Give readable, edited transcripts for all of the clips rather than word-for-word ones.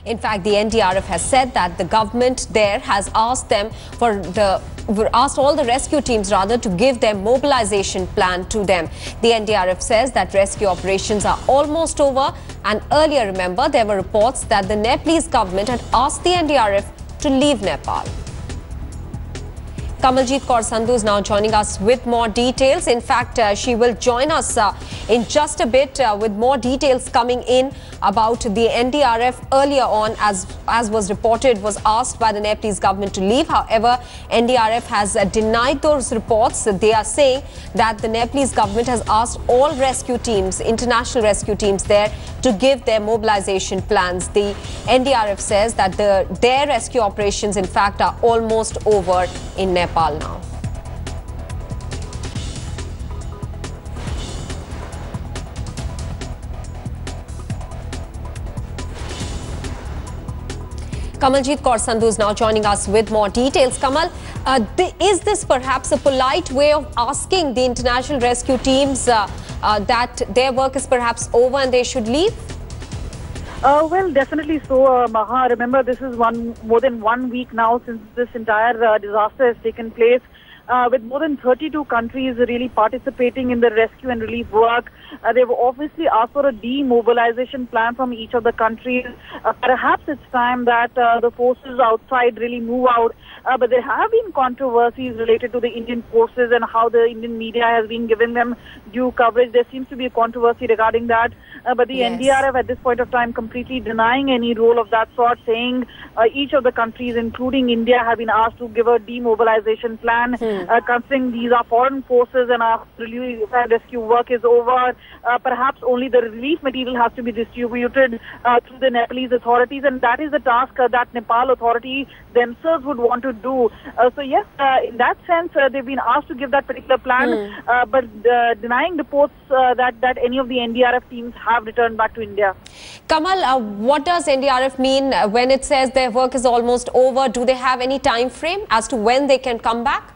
In fact, the NDRF has said that the government there has asked all the rescue teams to give their mobilization plan to them. The NDRF says that rescue operations are almost over, and earlier, remember, there were reports that the Nepalese government had asked the NDRF to leave Nepal. Kamaljeet Kaur Sandhu is now joining us with more details. In fact, she will join us in just a bit with more details coming in about the NDRF. Earlier on, as was reported, was asked by the Nepalese government to leave. However, NDRF has denied those reports. They are saying that the Nepalese government has asked all rescue teams, international rescue teams there, to give their mobilization plans. The NDRF says that their rescue operations, in fact, are almost over in Nepal now. Kamaljeet Kaur Sandhu is now joining us with more details. Kamal, is this perhaps a polite way of asking the international rescue teams that their work is perhaps over and they should leave? Well, definitely so, Maha. Remember, this is more than 1 week now since this entire disaster has taken place, with more than 32 countries really participating in the rescue and relief work. They've obviously asked for a demobilization plan from each of the countries. Perhaps it's time that the forces outside really move out. But there have been controversies related to the Indian forces and how the Indian media has been giving them due coverage. There seems to be a controversy regarding that. But the NDRF at this point of time completely denying any role of that sort, saying each of the countries, including India, have been asked to give a demobilization plan, considering these are foreign forces and our relief and rescue work is over. Perhaps only the relief material has to be distributed through the Nepalese authorities, and that is the task that Nepal authority themselves would want to do. So yes, in that sense, they've been asked to give that particular plan, but denying reports that any of the NDRF teams have returned back to India. Kamal, what does NDRF mean when it says their work is almost over? Do they have any time frame as to when they can come back?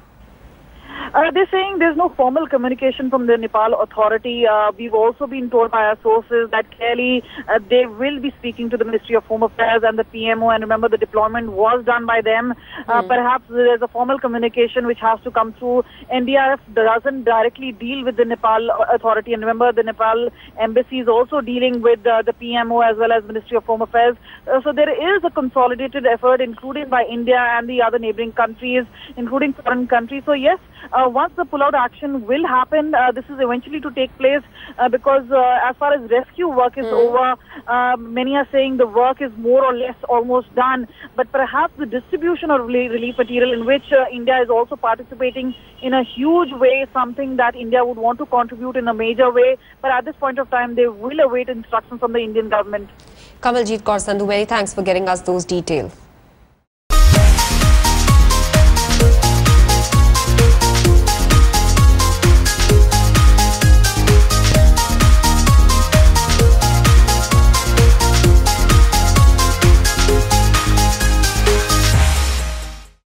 They're saying there's no formal communication from the Nepal authority. We've also been told by our sources that clearly they will be speaking to the Ministry of Home Affairs and the PMO. And remember, the deployment was done by them. Perhaps there's a formal communication which has to come through. NDRF doesn't directly deal with the Nepal authority. And remember, the Nepal embassy is also dealing with the PMO as well as Ministry of Home Affairs. So there is a consolidated effort, including by India and the other neighboring countries, including foreign countries. So yes, once the pull-out action will happen, this is eventually to take place because as far as rescue work is over, many are saying the work is more or less almost done. But perhaps the distribution of relief material, in which India is also participating in a huge way, something that India would want to contribute in a major way. But at this point of time, they will await instructions from the Indian government. Kamaljeet Kaur Sandhu, many thanks for getting us those details.